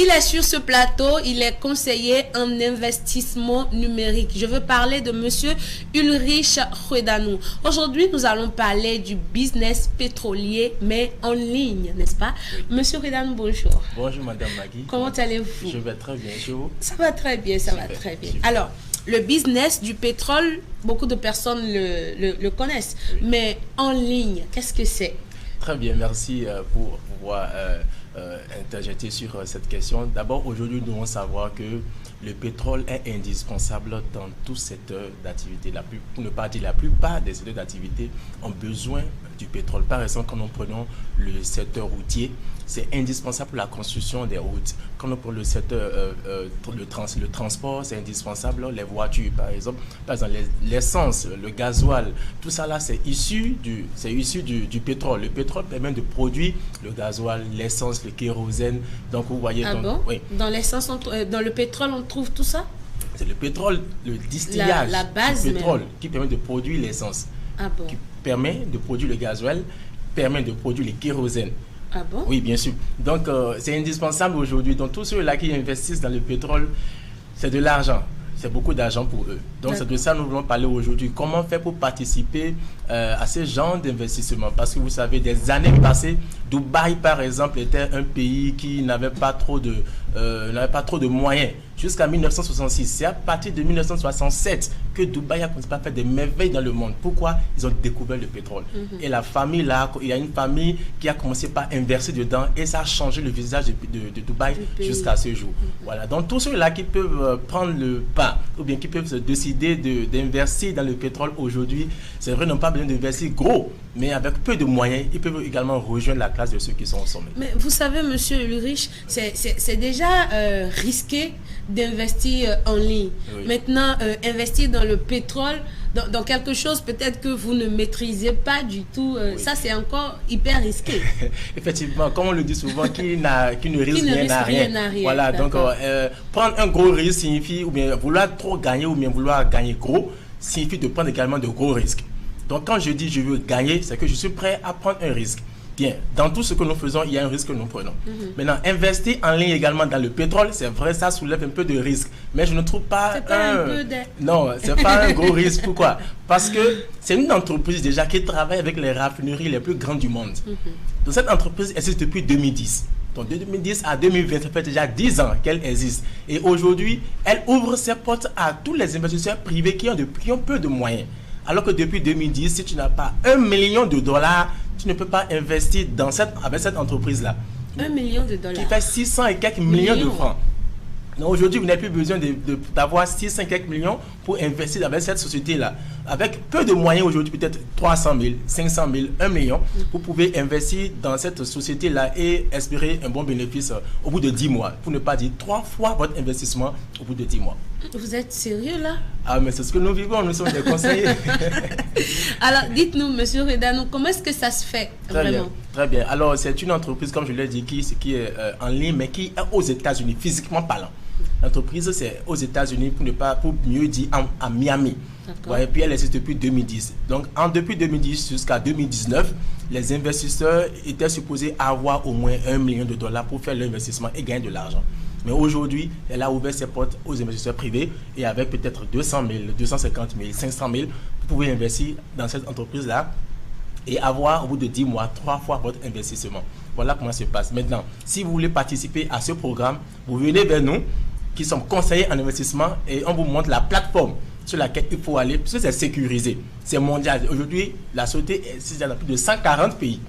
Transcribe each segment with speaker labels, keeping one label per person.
Speaker 1: Il est sur ce plateau, il est conseiller en investissement numérique. Je veux parler de monsieur Ulrich Hredanou. Aujourd'hui, nous allons parler du business pétrolier, mais en ligne, n'est-ce pas? Monsieur Hredanou, bonjour.
Speaker 2: Bonjour, madame Magui.
Speaker 1: Comment allez-vous?
Speaker 2: Je vais très bien, chez vous?
Speaker 1: Ça va très bien, ça va très bien. Alors, le business du pétrole, beaucoup de personnes le connaissent, mais en ligne, qu'est-ce que c'est?
Speaker 2: Très bien, merci pour pouvoir interjeter sur cette question. D'abord, aujourd'hui, nous devons savoir que le pétrole est indispensable dans tout secteur d'activité. Pour ne pas dire la plupart des secteurs d'activité ont besoin du pétrole. Par exemple, quand nous prenons le secteur routier, c'est indispensable pour la construction des routes. Quand nous prenons le secteur le transport, c'est indispensable. Les voitures, par exemple, l'essence, le gasoil, tout ça là, c'est issu du pétrole. Le pétrole permet de produire le gasoil, l'essence, le kérosène. Donc vous voyez.
Speaker 1: Oui. Dans l'essence, dans le pétrole, on trouve tout ça?
Speaker 2: C'est le pétrole, le distillage
Speaker 1: la base
Speaker 2: du pétrole
Speaker 1: même,
Speaker 2: qui permet de produire l'essence, qui permet de produire le gasoil, permet de produire le kérosène.
Speaker 1: Ah bon?
Speaker 2: Oui, bien sûr. Donc, c'est indispensable aujourd'hui. Donc, tous ceux-là qui investissent dans le pétrole, c'est de l'argent. C'est beaucoup d'argent pour eux. Donc, c'est de ça que nous voulons parler aujourd'hui. Comment faire pour participer à ce genre d'investissement? Parce que vous savez, des années passées, Dubaï, par exemple, était un pays qui n'avait pas trop de moyens. Jusqu'à 1966. C'est à partir de 1967 que Dubaï a commencé à faire des merveilles dans le monde. Pourquoi? Ils ont découvert le pétrole. Et la famille là, il y a une famille qui a commencé par investir dedans et ça a changé le visage de Dubaï jusqu'à ce jour. Voilà. Donc tous ceux-là qui peuvent prendre le pas ou bien qui peuvent se décider d'investir dans le pétrole aujourd'hui, c'est vrai, ils n'ont pas besoin d'investir gros, mais avec peu de moyens, ils peuvent également rejoindre la classe de ceux qui sont au sommet.
Speaker 1: Mais vous savez, monsieur Ulrich, c'est déjà risqué d'investir en ligne. Oui. Maintenant, investir dans le pétrole, dans quelque chose peut-être que vous ne maîtrisez pas du tout, ça c'est encore hyper risqué.
Speaker 2: Effectivement, comme on le dit souvent, qui ne risque rien n'a rien. Voilà, donc prendre un gros risque signifie, ou bien vouloir trop gagner, ou bien vouloir gagner gros, signifie de prendre également de gros risques. Donc quand je dis je veux gagner, c'est que je suis prêt à prendre un risque. Bien, dans tout ce que nous faisons, il y a un risque que nous prenons. Maintenant, investir en ligne également dans le pétrole, c'est vrai, ça soulève un peu de risque. Mais je ne trouve pas Non, c'est pas un gros risque. Pourquoi? Parce que c'est une entreprise déjà qui travaille avec les raffineries les plus grandes du monde. Donc cette entreprise existe depuis 2010. Donc de 2010 à 2020, ça fait déjà 10 ans qu'elle existe. Et aujourd'hui, elle ouvre ses portes à tous les investisseurs privés qui ont peu de moyens. Alors que depuis 2010, si tu n'as pas $1 million, tu ne peux pas investir avec cette entreprise-là.
Speaker 1: $1 million.
Speaker 2: Qui fait 600 et quelques millions de francs. Donc aujourd'hui, vous n'avez plus besoin d'avoir 600 et quelques millions pour investir avec cette société-là. Avec peu de moyens aujourd'hui, peut-être 300 000, 500 000, 1 million, vous pouvez investir dans cette société-là et espérer un bon bénéfice au bout de 10 mois. Pour ne pas dire 3 fois votre investissement au bout de 10 mois.
Speaker 1: Vous êtes sérieux là?
Speaker 2: Ah, mais c'est ce que nous vivons, nous sommes des conseillers.
Speaker 1: Alors, dites-nous, monsieur Hredanou, comment est-ce que ça se fait vraiment?
Speaker 2: Très bien. Alors, c'est une entreprise, comme je l'ai dit, qui est en ligne, mais qui est aux États-Unis, physiquement parlant. L'entreprise, c'est aux États-Unis, pour mieux dire, à Miami. Ouais, et puis, elle existe depuis 2010. Donc, depuis 2010 jusqu'à 2019, les investisseurs étaient supposés avoir au moins $1 million pour faire l'investissement et gagner de l'argent. Mais aujourd'hui, elle a ouvert ses portes aux investisseurs privés et avec peut-être 200 000, 250 000, 500 000, vous pouvez investir dans cette entreprise-là et avoir au bout de 10 mois 3 fois votre investissement. Voilà comment ça se passe. Maintenant, si vous voulez participer à ce programme, vous venez vers nous qui sommes conseillers en investissement et on vous montre la plateforme sur laquelle il faut aller parce que c'est sécurisé. C'est mondial. Aujourd'hui, la société existe dans plus de 140 pays.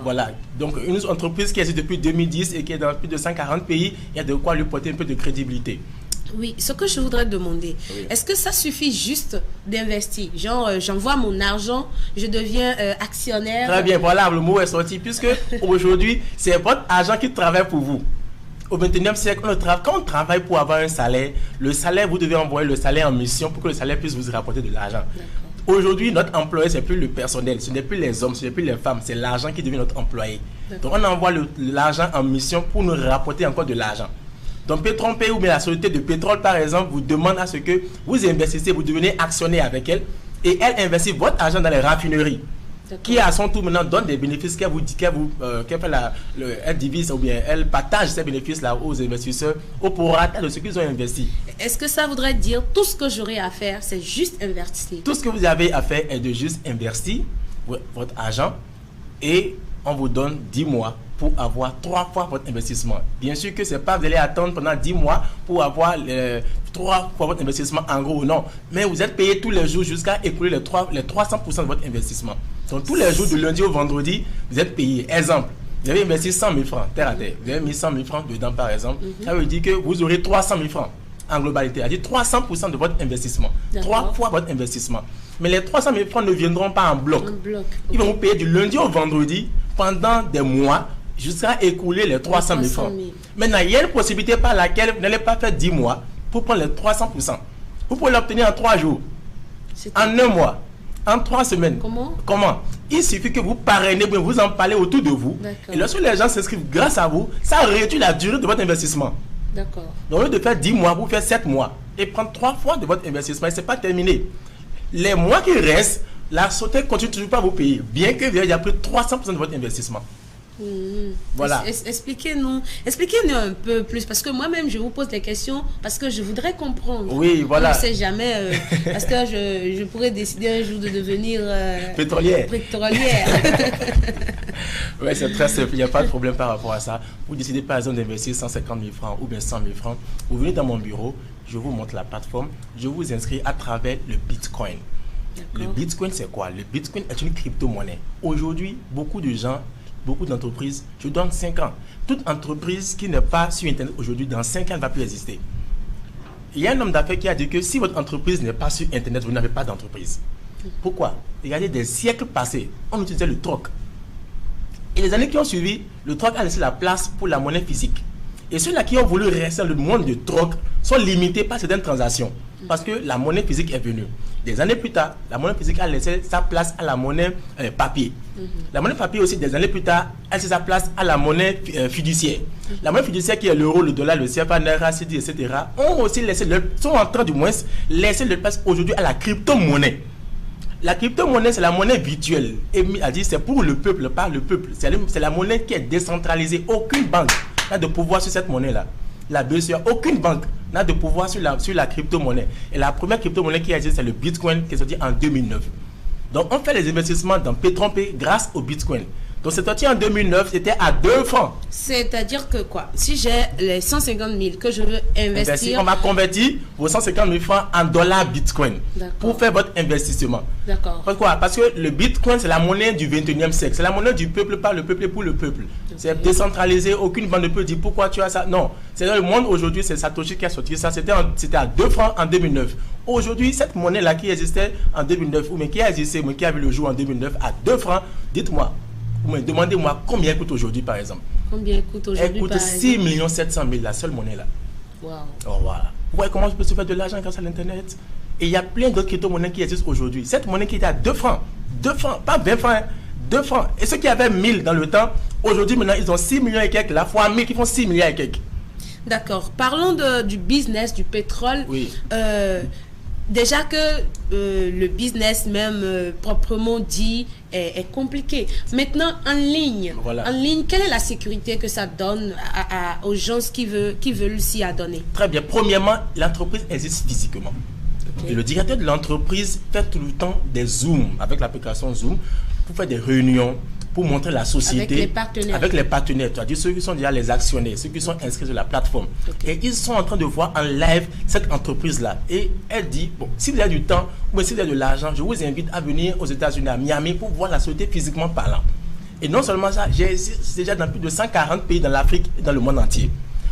Speaker 2: Voilà, donc une entreprise qui existe depuis 2010 et qui est dans plus de 140 pays, il y a de quoi lui porter un peu de crédibilité.
Speaker 1: Oui, ce que je voudrais demander, est-ce que ça suffit juste d'investir? Genre, j'envoie mon argent, je deviens actionnaire.
Speaker 2: Très bien, voilà, le mot est sorti, puisque aujourd'hui, c'est votre argent qui travaille pour vous. Au 21e siècle, quand on travaille pour avoir un salaire, le salaire, vous devez envoyer le salaire en mission pour que le salaire puisse vous rapporter de l'argent. Aujourd'hui, notre employé, ce n'est plus le personnel, ce n'est plus les hommes, ce n'est plus les femmes, c'est l'argent qui devient notre employé. Donc, on envoie l'argent en mission pour nous rapporter encore de l'argent. Donc, Petron Pays ou bien la société de pétrole, par exemple, vous demande à ce que vous investissez, vous devenez actionnaire avec elle et elle investit votre argent dans les raffineries. qui à son tour maintenant donne des bénéfices qu'elle divise ou bien elle partage ces bénéfices-là aux investisseurs au prorata de ce qu'ils ont investi.
Speaker 1: Est-ce que ça voudrait dire tout ce que j'aurai à faire, c'est juste investir?
Speaker 2: Tout ce que vous avez à faire est de juste investir votre argent et on vous donne 10 mois pour avoir 3 fois votre investissement. Bien sûr que c'est pas vous allez attendre pendant 10 mois pour avoir 3 fois votre investissement en gros, non. Mais vous êtes payé tous les jours jusqu'à écouler les 300% de votre investissement. Donc tous les jours de lundi au vendredi, vous êtes payé. Exemple, vous avez investi 100 000 francs, terre à terre. Vous avez mis 100 000 francs dedans par exemple. Ça veut dire que vous aurez 300 000 francs en globalité. C'est-à-dire 300% de votre investissement. 3 fois votre investissement. Mais les 300 000 francs ne viendront pas en bloc. Ils vont vous payer du lundi au vendredi pendant des mois jusqu'à écouler les 300 000 francs. Maintenant, il y a une possibilité par laquelle vous n'allez pas faire 10 mois pour prendre les 300%. Vous pouvez l'obtenir en 3 jours, en 1 mois, en 3 semaines. Comment? Il suffit que vous parrainez, vous en parlez autour de vous. Et lorsque les gens s'inscrivent grâce à vous, ça réduit la durée de votre investissement.
Speaker 1: D'accord.
Speaker 2: Donc, au lieu de faire 10 mois, vous faites 7 mois et prendre 3 fois de votre investissement. Et ce n'est pas terminé. Les mois qui restent, la société continue toujours pas à vous payer, bien que vous ayez pris 300% de votre investissement. Voilà.
Speaker 1: Expliquez-nous un peu plus, parce que moi-même je vous pose des questions parce que je voudrais comprendre.
Speaker 2: Oui, voilà.
Speaker 1: On ne sait jamais, parce que je pourrais décider un jour de devenir
Speaker 2: pétrolière. Oui, c'est très simple, il n'y a pas de problème par rapport à ça. Vous décidez par exemple d'investir 150 000 francs ou bien 100 000 francs. Vous venez dans mon bureau, je vous montre la plateforme, je vous inscris à travers le Bitcoin. Le Bitcoin, c'est quoi? Le Bitcoin est une crypto-monnaie. Aujourd'hui, beaucoup de gens, beaucoup d'entreprises, je donne 5 ans. Toute entreprise qui n'est pas sur Internet aujourd'hui, dans 5 ans, ne va plus exister. Il y a un homme d'affaires qui a dit que si votre entreprise n'est pas sur Internet, vous n'avez pas d'entreprise. Pourquoi? Regardez, des siècles passés, on utilisait le troc. Et les années qui ont suivi, le troc a laissé la place pour la monnaie physique. Et ceux-là qui ont voulu rester dans le monde du troc sont limités par certaines transactions. Parce que la monnaie physique est venue. Des années plus tard, la monnaie physique a laissé sa place à la monnaie papier. La monnaie papier aussi, des années plus tard, a laissé sa place à la monnaie fiduciaire. La monnaie fiduciaire qui est l'euro, le dollar, le CFA, Naira, CD, etc. ont aussi laissé sont en train du moins laisser leur place aujourd'hui à la crypto-monnaie. La crypto-monnaie, c'est la monnaie virtuelle. Et a dit c'est pour le peuple, pas le peuple. C'est la monnaie qui est décentralisée. Aucune banque n'a de pouvoir sur cette monnaie-là. La BCE, aucune banque n'a de pouvoir sur la crypto-monnaie. Et la première crypto-monnaie qui a existé, c'est le Bitcoin qui est sorti en 2009. Donc, on fait les investissements dans P3P grâce au Bitcoin. Donc, c'est sorti en 2009, c'était à 2 francs.
Speaker 1: C'est-à-dire que quoi? Si j'ai les 150 000 que je veux investir...
Speaker 2: On va convertir vos 150 000 francs en dollars Bitcoin pour faire votre investissement.
Speaker 1: D'accord.
Speaker 2: Pourquoi? Parce que le Bitcoin, c'est la monnaie du 21e siècle. C'est la monnaie du peuple, par le peuple et pour le peuple. C'est décentralisé. Aucune banque ne peut dire pourquoi tu as ça. Non. C'est dans le monde aujourd'hui, c'est Satoshi qui a sorti ça. C'était à 2 francs en 2009. Aujourd'hui, cette monnaie-là qui existait en 2009, ou mais qui a existé, mais qui a vu le jour en 2009, à 2 francs, dites-moi, demandez-moi combien elle coûte aujourd'hui, par exemple.
Speaker 1: Combien elle coûte aujourd'hui?
Speaker 2: Elle coûte 6 700 000, la seule monnaie là.
Speaker 1: Wow.
Speaker 2: Oh, voilà. Vous voyez comment je peux se faire de l'argent grâce à l'internet? Et il y a plein d'autres crypto-monnaies qui existent aujourd'hui. Cette monnaie qui était à 2 francs, pas 20 francs, hein, 2 francs. Et ceux qui avaient 1000 dans le temps, aujourd'hui maintenant ils ont 6 millions et quelques, la fois 1000 qui font 6 milliards et quelques. D'accord.
Speaker 1: Parlons du business du pétrole.
Speaker 2: Oui.
Speaker 1: Déjà que le business même proprement dit est compliqué. Maintenant, en ligne, quelle est la sécurité que ça donne aux gens qui veulent s'y adonner?
Speaker 2: Très bien. Premièrement, l'entreprise existe physiquement. Et le directeur de l'entreprise fait tout le temps des Zooms avec l'application Zoom pour faire des réunions, pour montrer la société avec les partenaires, c'est-à-dire ceux qui sont déjà les actionnaires, ceux qui sont inscrits sur la plateforme. Et ils sont en train de voir en live cette entreprise-là. Et elle dit, bon, si vous avez du temps ou si vous avez de l'argent, je vous invite à venir aux États-Unis, à Miami, pour voir la société physiquement parlant. Et non seulement ça, j'ai déjà dans plus de 140 pays dans l'Afrique et dans le monde entier.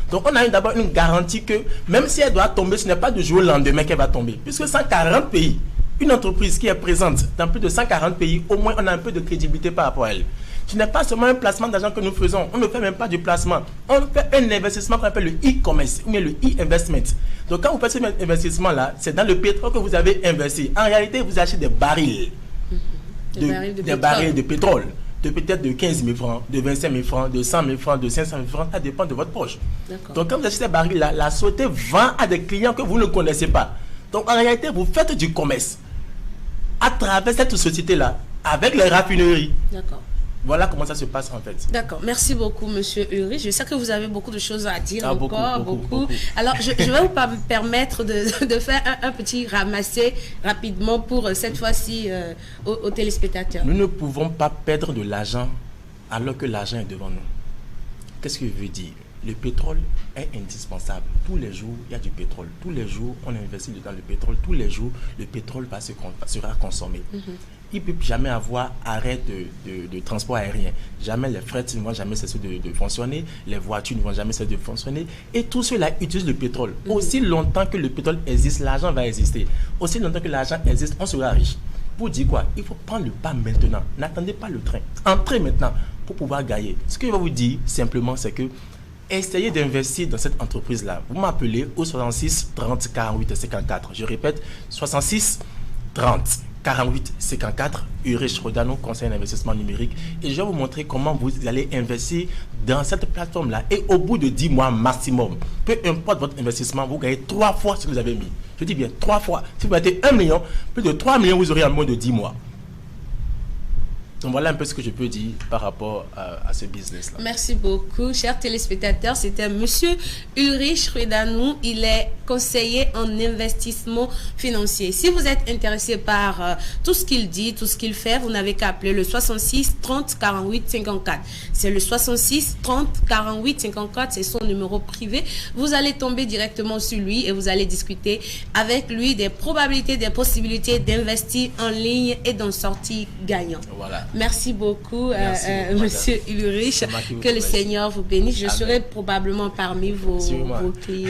Speaker 2: Donc on a d'abord une garantie que même si elle doit tomber, ce n'est pas du jour au lendemain qu'elle va tomber. Puisque 140 pays, une entreprise qui est présente dans plus de 140 pays, au moins on a un peu de crédibilité par rapport à elle. Ce n'est pas seulement un placement d'argent que nous faisons. On ne fait même pas du placement. On fait un investissement qu'on appelle le e-commerce ou bien le e-investment. Donc quand vous faites cet investissement-là, c'est dans le pétrole que vous avez investi. En réalité, vous achetez des barils. Des barils de pétrole. De peut-être de 15 000 francs, de 25 000 francs, de 100 000 francs, de 500 000 francs. Ça dépend de votre poche. Donc quand vous achetez des barils-là, la société vend à des clients que vous ne connaissez pas. Donc en réalité, vous faites du commerce à travers cette société-là avec les raffineries.
Speaker 1: D'accord.
Speaker 2: Voilà comment ça se passe en fait.
Speaker 1: D'accord. Merci beaucoup, monsieur Ulrich. Je sais que vous avez beaucoup de choses à dire encore. Beaucoup.
Speaker 2: Beaucoup.
Speaker 1: Alors, je vais vous permettre de faire un petit ramassé rapidement pour cette fois-ci aux téléspectateurs.
Speaker 2: Nous ne pouvons pas perdre de l'argent alors que l'argent est devant nous. Qu'est-ce que je veux dire? Le pétrole est indispensable. Tous les jours, il y a du pétrole. Tous les jours, on investit dans le pétrole. Tous les jours, le pétrole sera consommé. Il ne peut jamais avoir arrêt de transport aérien. Jamais les fret ne vont jamais cesser de fonctionner. Les voitures ne vont jamais cesser de fonctionner. Et tout cela utilise le pétrole. Aussi longtemps que le pétrole existe, l'argent va exister. Aussi longtemps que l'argent existe, on sera riche. Pour dire quoi? Il faut prendre le pas maintenant. N'attendez pas le train. Entrez maintenant pour pouvoir gagner. Ce que je vais vous dire simplement, c'est que essayez d'investir dans cette entreprise-là. Vous m'appelez au 66 30 48 54. Je répète, 66 30 48 54, Ulrich Rodano, conseiller d'investissement numérique. Et je vais vous montrer comment vous allez investir dans cette plateforme-là. Et au bout de 10 mois maximum, peu importe votre investissement, vous gagnez 3 fois ce que vous avez mis. Je dis bien 3 fois. Si vous mettez 1 million, plus de 3 millions, vous aurez en moins de 10 mois. Donc voilà un peu ce que je peux dire par rapport à ce business-là.
Speaker 1: Merci beaucoup, chers téléspectateurs. C'était monsieur Ulrich Rodano. Il est conseiller en investissement financier. Si vous êtes intéressé par tout ce qu'il dit, tout ce qu'il fait, vous n'avez qu'à appeler le 66 30 48 54. C'est le 66 30 48 54. C'est son numéro privé. Vous allez tomber directement sur lui et vous allez discuter avec lui des probabilités, des possibilités d'investir en ligne et d'en sortir gagnant.
Speaker 2: Voilà.
Speaker 1: Merci beaucoup,
Speaker 2: Merci,
Speaker 1: monsieur Ulrich. Que le Seigneur vous bénisse. Je serai probablement parmi vos clients.